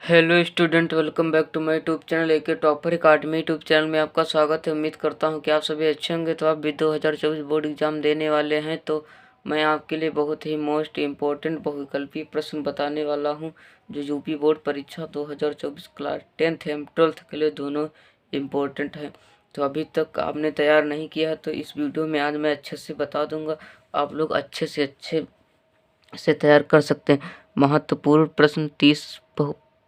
Hello student, welcome back to my YouTube channel AK topper academy YouTube channel में आपका स्वागत है। उम्मीद करता हूं कि आप सभी अच्छे होंगे। तो आप भी 2024 बोर्ड एग्जाम देने वाले हैं, तो मैं आपके लिए बहुत ही मोस्ट इम्पोर्टेंट बहुविकल्पीय प्रश्न बताने वाला हूं, जो यूपी बोर्ड परीक्षा 2024 क्लास 10th एवं 12th के लिए दोनों इम्पोर्टेंट है। तो अभी तक आपने तैयार नहीं किया है तो इस वीडियो में आज मैं अच्छे से बता दूँगा, आप लोग अच्छे से तैयार कर सकते हैं। महत्वपूर्ण प्रश्न 30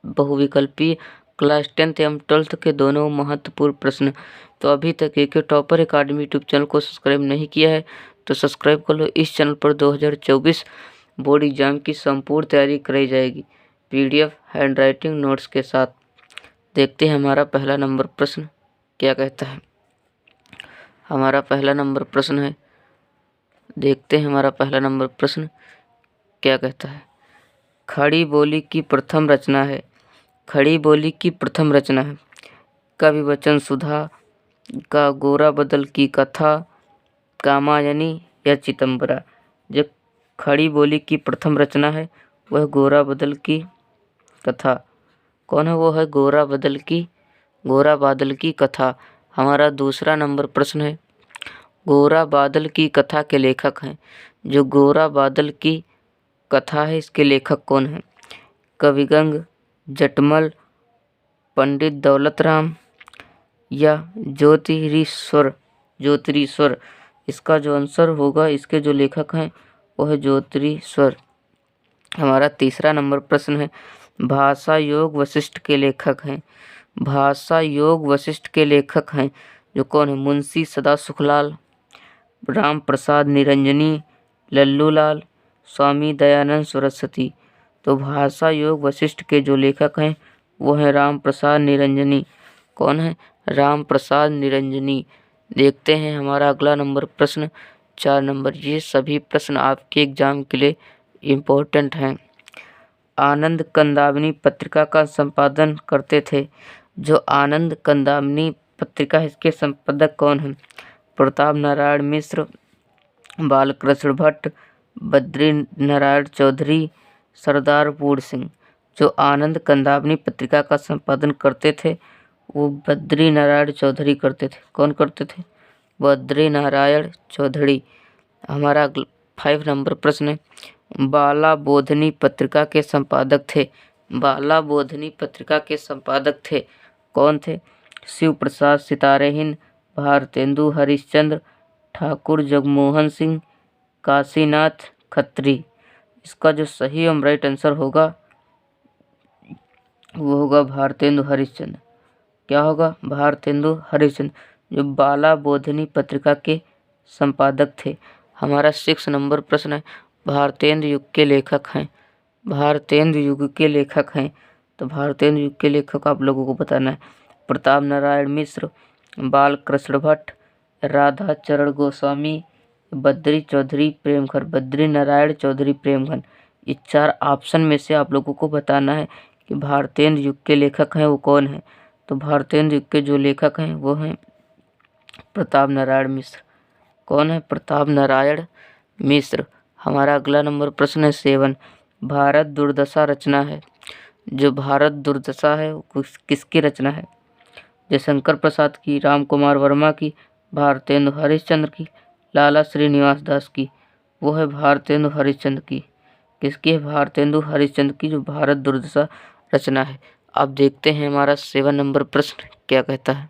बहुविकल्पीय क्लास 10th एवं 12th के दोनों महत्वपूर्ण प्रश्न। तो अभी तक एके टॉपर अकाडमी यूट्यूब चैनल को सब्सक्राइब नहीं किया है तो सब्सक्राइब कर लो। इस चैनल पर 2024 बोर्ड एग्जाम की संपूर्ण तैयारी कराई जाएगी, पीडीएफ हैंड राइटिंग नोट्स के साथ। देखते हैं हमारा पहला नंबर प्रश्न क्या कहता है। हमारा पहला नंबर प्रश्न है, देखते हैं हमारा पहला नंबर प्रश्न क्या कहता है। खड़ी बोली की प्रथम रचना है। खड़ी बोली की प्रथम रचना है कवि वचन सुधा का गोरा बदल की कथा, कामायनी या चिदंबरा। जो खड़ी बोली की प्रथम रचना है वह गोरा बदल की कथा। कौन है वो? है गोरा बादल की कथा। हमारा दूसरा नंबर प्रश्न है, गोरा बादल की कथा के लेखक हैं। जो गोरा बादल की कथा है इसके लेखक कौन है? कविगंग, जटमल, पंडित दौलत राम या ज्योतिरीश्वर। इसका जो आंसर होगा, इसके जो लेखक हैं वो है ज्योतिरीश्वर। हमारा तीसरा नंबर प्रश्न है, भाषा योग वशिष्ठ के लेखक हैं। भाषा योग वशिष्ठ के लेखक हैं जो कौन है? मुंशी सदा सुखलाल, राम प्रसाद निरंजनी, लल्लूलाल, स्वामी दयानंद सरस्वती। तो भाषा योग वशिष्ठ के जो लेखक हैं वो है राम प्रसाद निरंजनी। कौन है? राम प्रसाद निरंजनी। देखते हैं हमारा अगला नंबर प्रश्न 4 नंबर। ये सभी प्रश्न आपके एग्जाम के लिए इम्पोर्टेंट हैं। आनंद कंदावनी पत्रिका का संपादन करते थे। जो आनंद कंदावनी पत्रिका है इसके संपादक कौन हैं? प्रताप नारायण मिश्र, बालकृष्ण भट्ट, बद्री नारायण चौधरी, सरदार पूर्ण सिंह। जो आनंद कंदावनी पत्रिका का संपादन करते थे वो बद्री नारायण चौधरी करते थे। कौन करते थे? बद्री नारायण चौधरी। हमारा 5 नंबर प्रश्न है, बाला बोधनी पत्रिका के संपादक थे। बाला बोधनी पत्रिका के संपादक थे कौन थे? शिव प्रसाद सितारेहीन, भारतेंदु हरिश्चंद्र, ठाकुर जगमोहन सिंह, काशीनाथ खत्री। इसका जो सही एवं राइट आंसर होगा वो होगा भारतेंदु हरिश्चंद्र। क्या होगा? भारतेंदु हरिश्चंद्र, जो बाला बोधनी पत्रिका के संपादक थे। हमारा 6 नंबर प्रश्न है, भारतेंदु युग के लेखक हैं। भारतेंदु युग के लेखक हैं तो भारतेंदु युग के लेखक आप लोगों को बताना है। प्रताप नारायण मिश्र, बालकृष्ण भट्ट, राधा चरण गोस्वामी, बद्री चौधरी प्रेमघर। बद्री नारायण चौधरी प्रेमघर। इस 4 ऑप्शन में से आप लोगों को बताना है कि भारतेंदु युग के लेखक हैं वो कौन है। तो भारतेंदु युग के जो लेखक हैं वो हैं प्रताप नारायण मिश्र। कौन है? प्रताप नारायण मिश्र। हमारा अगला नंबर प्रश्न है 7, भारत दुर्दशा रचना है। जो भारत दुर्दशा है वो किसकी रचना है? जयशंकर प्रसाद की, राम कुमार वर्मा की, भारतेंदु हरिश्चंद्र की, लाला श्रीनिवास दास की। वो है भारतेंदु हरिश्चंद्र की। किसकी है? भारतेंदु हरिश्चंद्र की जो भारत दुर्दशा रचना है। अब देखते हैं हमारा 7 नंबर प्रश्न क्या कहता है।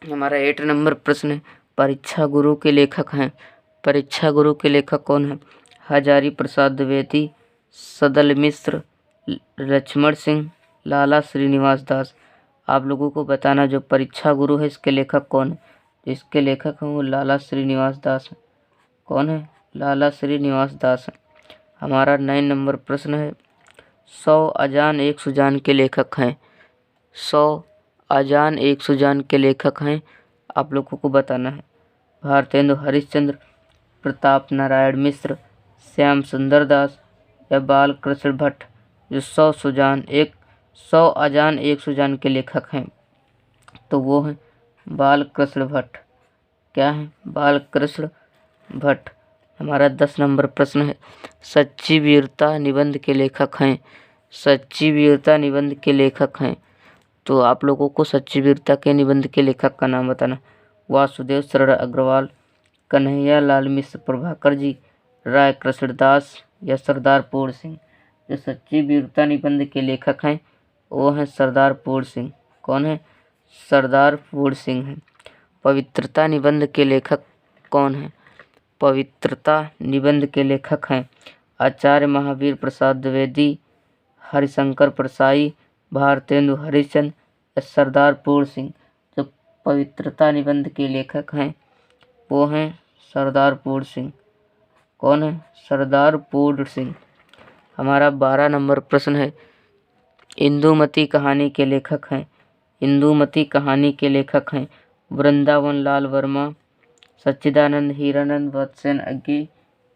हमारा 8 नंबर प्रश्न है, परीक्षा गुरु के लेखक हैं। परीक्षा गुरु के लेखक कौन है? हजारी प्रसाद द्विवेदी, सदल मिश्र, लक्ष्मण सिंह, लाला श्रीनिवास दास। आप लोगों को बताना जो परीक्षा गुरु है इसके लेखक कौन है। इसके लेखक हैं वो लाला श्रीनिवास दास है। कौन है? लाला श्रीनिवास दास है। हमारा 9 नंबर प्रश्न है, 100 अजान एक सुजान के लेखक हैं। 100 अजान एक सुजान के लेखक हैं आप लोगों को बताना है। भारतेंदु हरिश्चंद्र, प्रताप नारायण मिश्र, श्याम सुंदर दास या बालकृष्ण भट्ट। जो 100 अजान एक सुजान के लेखक हैं तो वो हैं बालकृष्ण भट्ट। क्या है? बालकृष्ण भट्ट। हमारा 10 नंबर प्रश्न है, सच्ची वीरता निबंध के लेखक हैं। सच्ची वीरता निबंध के लेखक हैं? तो आप लोगों को सच्ची वीरता के निबंध के लेखक का नाम बताना। वासुदेव शरण अग्रवाल, कन्हैया लाल मिश्र प्रभाकर जी, राय कृष्णदास या सरदार पूर्ण सिंह। जो सच्ची वीरता निबंध के लेखक हैं वो हैं सरदार पूर्ण सिंह। कौन है? सरदार पूर्ण सिंह हैं। पवित्रता निबंध के लेखक कौन हैं? पवित्रता निबंध के लेखक हैं आचार्य महावीर प्रसाद द्विवेदी, हरिशंकर परसाई, भारतेंदु हरिश्चंद्र या सरदार पूर्ण सिंह। जो पवित्रता निबंध के लेखक हैं वो हैं सरदार पूर्ण सिंह। कौन है? सरदार पूर्ण सिंह। हमारा 12 नंबर प्रश्न है, इंदुमती कहानी के लेखक हैं? इंदुमती कहानी के लेखक हैं वृंदावन लाल वर्मा, सच्चिदानंद हीरानंद वत्सेन अग्गे।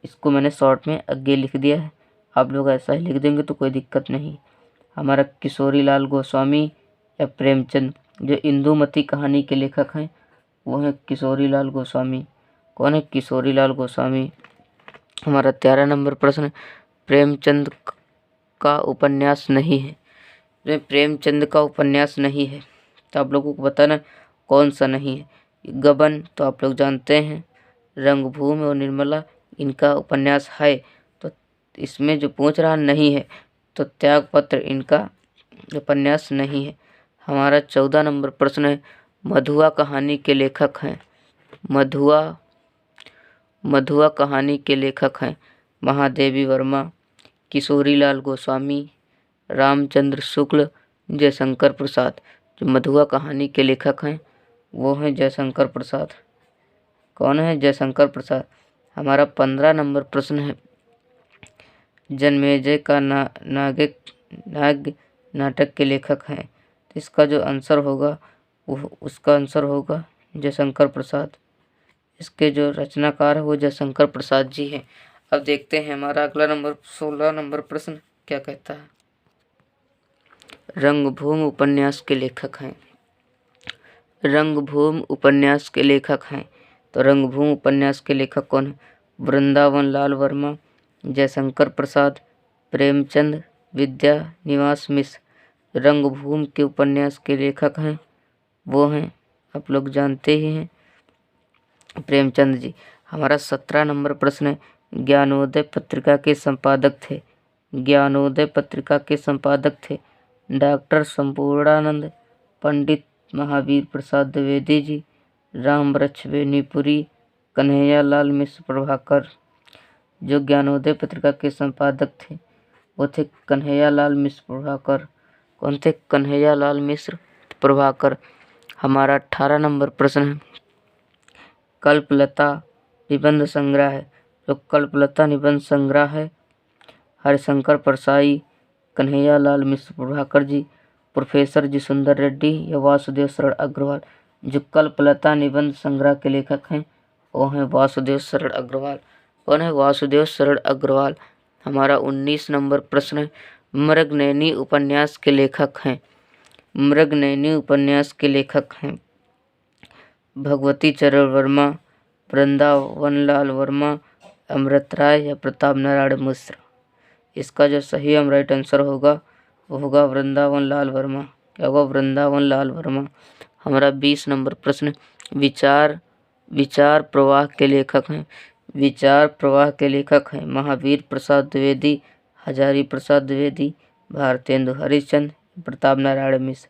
इसको मैंने शॉर्ट में अग्गे लिख दिया है, आप लोग ऐसा ही लिख देंगे तो कोई दिक्कत नहीं। हमारा किशोरी लाल गोस्वामी या प्रेमचंद। जो इंदुमती कहानी के लेखक हैं वो हैं किशोरी लाल गोस्वामी। कौन है? किशोरी लाल गोस्वामी। हमारा 13 नंबर प्रश्न, प्रेमचंद का उपन्यास नहीं है? जो प्रेमचंद का उपन्यास नहीं है तो आप लोगों को बताना कौन सा नहीं है। गबन तो आप लोग जानते हैं, रंगभूमि और निर्मला इनका उपन्यास है, तो इसमें जो पूछ रहा नहीं है तो त्यागपत्र इनका उपन्यास नहीं है। हमारा 14 नंबर प्रश्न है, मधुआ कहानी के लेखक हैं? मधुआ कहानी के लेखक हैं महादेवी वर्मा, किशोरी लाल गोस्वामी, रामचंद्र शुक्ल, जयशंकर प्रसाद। जो मधुआ कहानी के लेखक हैं वो हैं जयशंकर प्रसाद। कौन है? जयशंकर प्रसाद। हमारा 15 नंबर प्रश्न है, जन्मेजय का नाग नाटक के लेखक हैं? तो इसका जो आंसर होगा उसका आंसर होगा जयशंकर प्रसाद। इसके जो रचनाकार है वो जयशंकर प्रसाद जी हैं। अब देखते हैं हमारा अगला नंबर 16 नंबर प्रश्न क्या कहता है। रंगभूमि उपन्यास के लेखक हैं? रंगभूमि उपन्यास के लेखक हैं तो रंगभूमि उपन्यास के लेखक कौन है? वृंदावन लाल वर्मा, जयशंकर प्रसाद, प्रेमचंद, विद्या निवास मिश्र। रंगभूमि के उपन्यास के लेखक हैं वो हैं, आप लोग जानते ही हैं, प्रेमचंद जी। हमारा 17 नंबर प्रश्न है, ज्ञानोदय पत्रिका के संपादक थे? ज्ञानोदय पत्रिका के संपादक थे डॉक्टर संपूर्णानंद, पंडित महावीर प्रसाद द्विवेदी जी, राम वृक्ष बेनीपुरी, कन्हैया लाल मिश्र प्रभाकर। जो ज्ञानोदय पत्रिका के संपादक थे वो थे कन्हैया लाल मिश्र प्रभाकर। कौन थे? कन्हैया लाल मिश्र प्रभाकर। हमारा 18 नंबर प्रश्न है, कल्पलता निबंध संग्रह है? जो कल्पलता निबंध संग्रह है हरिशंकर परसाई, कन्हैया लाल मिश्र प्रभाकर जी, प्रोफेसर जी सुंदर रेड्डी या वासुदेव शरण अग्रवाल। जो कल्पलता निबंध संग्रह के लेखक हैं वो हैं वासुदेव शरण अग्रवाल। कौन है? वासुदेव शरण अग्रवाल। हमारा 19 नंबर प्रश्न है, मृगनयनी उपन्यास के लेखक हैं? मृगनयनी उपन्यास के लेखक हैं भगवती चरण वर्मा, वृंदावन लाल वर्मा, अमृत राय या प्रताप नारायण मिश्र। इसका जो सही राइट आंसर होगा वो होगा वृंदावन लाल वर्मा। क्या होगा? वृंदावन लाल वर्मा। हमारा 20 नंबर प्रश्न, विचार प्रवाह के लेखक हैं? विचार प्रवाह के लेखक हैं महावीर प्रसाद द्विवेदी, हजारी प्रसाद द्विवेदी, भारतेंदु हरिश्चंद्र, प्रताप नारायण मिश्र।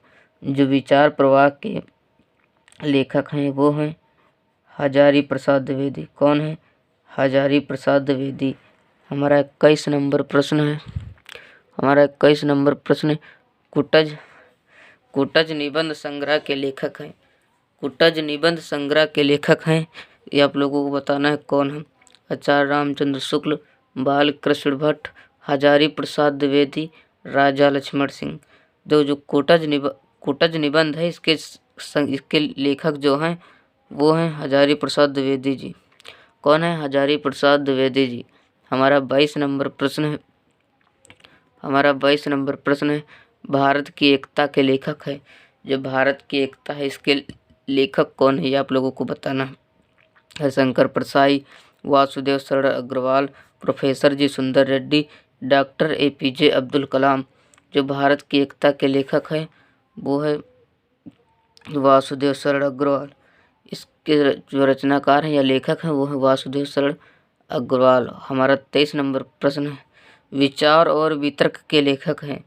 जो विचार प्रवाह के लेखक हैं वो हैं हजारी प्रसाद द्विवेदी। कौन है? हजारी प्रसाद द्विवेदी। हमारा 21 नंबर प्रश्न है, हमारा 21 नंबर प्रश्न कुटज निबंध संग्रह के लेखक हैं? कुटज निबंध संग्रह के लेखक हैं ये आप लोगों को बताना है कौन है? आचार्य रामचंद्र शुक्ल, बाल कृष्ण भट्ट, हजारी प्रसाद द्विवेदी, राजा लक्ष्मण सिंह। जो कुटज निबंध है इसके लेखक जो हैं वो हैं हजारी प्रसाद द्विवेदी जी। कौन है? हजारी प्रसाद द्विवेदी जी। हमारा 22 नंबर प्रश्न है, हमारा 22 नंबर प्रश्न है, भारत की एकता के लेखक है? जो भारत की एकता है इसके लेखक कौन है ये आप लोगों को बताना है। हरिशंकर परसाई, वासुदेव शरण अग्रवाल, प्रोफेसर जी सुंदर रेड्डी, डॉक्टर APJ अब्दुल कलाम। जो भारत की एकता के लेखक हैं वो है वासुदेव शरण अग्रवाल। इसके जो रचनाकार हैं या लेखक हैं वो है वासुदेव शरण अग्रवाल। हमारा 23 नंबर प्रश्न है, विचार और वितर्क के लेखक हैं।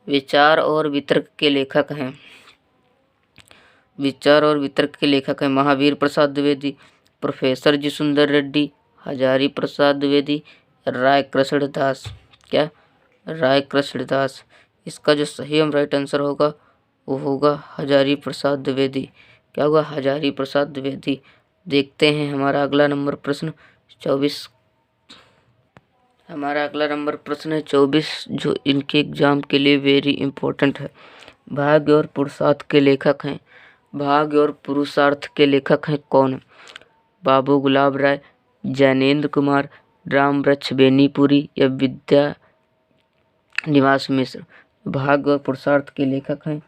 विचार और वितर्क के लेखक हैं विचार और वितर्क के लेखक हैं महावीर प्रसाद द्विवेदी, प्रोफेसर जी सुंदर रेड्डी, हजारी प्रसाद द्विवेदी, राय कृष्ण दास। क्या? राय कृष्ण दास। इसका जो सही एवं राइट आंसर होगा वो होगा हजारी प्रसाद द्विवेदी। क्या होगा? हजारी प्रसाद द्विवेदी। देखते हैं हमारा अगला नंबर प्रश्न 24। हमारा अगला नंबर प्रश्न है 24, जो इनके एग्जाम के लिए वेरी इंपॉर्टेंट है। भाग्य और पुरुषार्थ के लेखक हैं। भाग्य और पुरुषार्थ के लेखक हैं कौन? बाबू गुलाब राय, जैनेन्द्र कुमार, राम वृक्ष बेनीपुरी या विद्या निवास मिश्र। भाग्य और पुरुषार्थ के लेखक हैं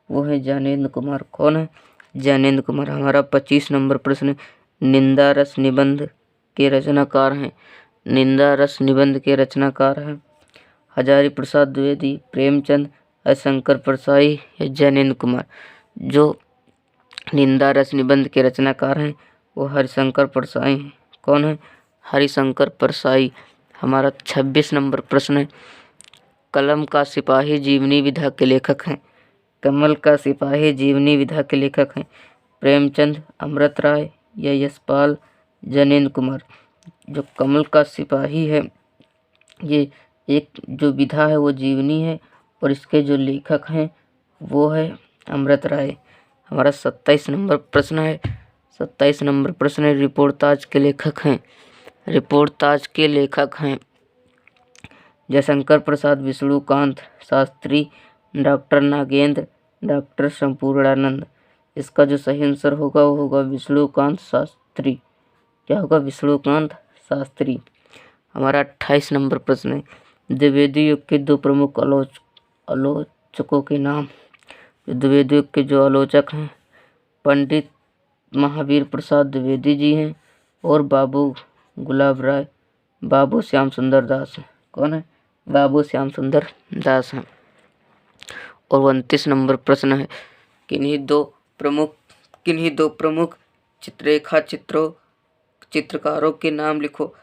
वो है जैनेन्द्र कुमार। कौन है? जैनेन्द्र कुमार। हमारा 25 नंबर प्रश्न, निंदा रस निबंध के रचनाकार हैं। निंदा रस निबंध के रचनाकार हैं हजारी प्रसाद द्विवेदी, प्रेमचंद, हरिशंकर परसाई या जैनेन्द्र कुमार। जो निंदा रस निबंध के रचनाकार हैं वो हरिशंकर परसाई हैं। कौन है? हरिशंकर परसाई। हमारा 26 नंबर प्रश्न है, कलम का सिपाही जीवनी विधा के लेखक हैं। कमल का सिपाही जीवनी विधा के लेखक हैं प्रेमचंद, अमृत राय या यशपाल, जैनेन्द्र कुमार। जो कमल का सिपाही है ये एक जो विधा है वो जीवनी है और इसके जो लेखक हैं वो है अमृत राय। हमारा 27 नंबर प्रश्न है 27 नंबर प्रश्न है, रिपोर्ताज के लेखक हैं। रिपोर्ताज के लेखक हैं जयशंकर प्रसाद, विष्णुकांत शास्त्री, डॉक्टर नागेंद्र, डॉक्टर संपूर्णानंद। इसका जो सही आंसर होगा वो होगा विष्णुकांत शास्त्री। क्या होगा? विष्णुकांत शास्त्री। हमारा 28 नंबर प्रश्न है, द्विवेदी युग के दो प्रमुख आलोचकों के नाम। द्विवेदी युग के जो आलोचक हैं पंडित महावीर प्रसाद द्विवेदी जी हैं और बाबू गुलाब राय, बाबू श्याम सुंदर दास हैं। कौन है? बाबू श्याम सुंदर दास हैं। और 29 नंबर प्रश्न है, किन्हीं दो प्रमुख चित्रकारों के नाम लिखो।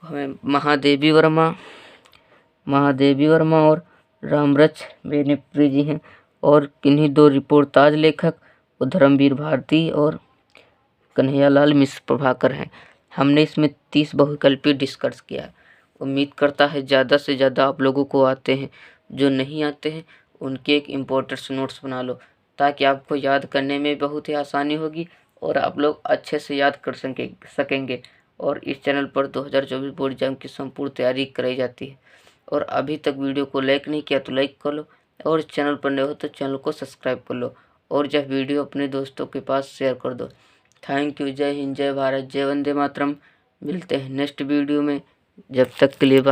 हमें महादेवी वर्मा और रामवृक्ष बेनीपुरी जी हैं। और किन्हीं दो रिपोर्ताज लेखक वो धर्मवीर भारती और कन्हैयालाल मिश्र प्रभाकर हैं। हमने इसमें 30 बहुविकल्पी डिस्कस किया है। उम्मीद करता है ज़्यादा से ज़्यादा आप लोगों को आते हैं। जो नहीं आते हैं उनके एक इम्पोर्टेंट नोट्स बना लो ताकि आपको याद करने में बहुत ही आसानी होगी और आप लोग अच्छे से याद कर सकेंगे। और इस चैनल पर 2024 बोर्ड एग्जाम की संपूर्ण तैयारी कराई जाती है। और अभी तक वीडियो को लाइक नहीं किया तो लाइक कर लो और इस चैनल पर नए हो तो चैनल को सब्सक्राइब कर लो और यह वीडियो अपने दोस्तों के पास शेयर कर दो। Thank you. जय हिंद, जय भारत, जय वंदे मातरम। मिलते हैं नेक्स्ट वीडियो में। जब तक के लिए बाय।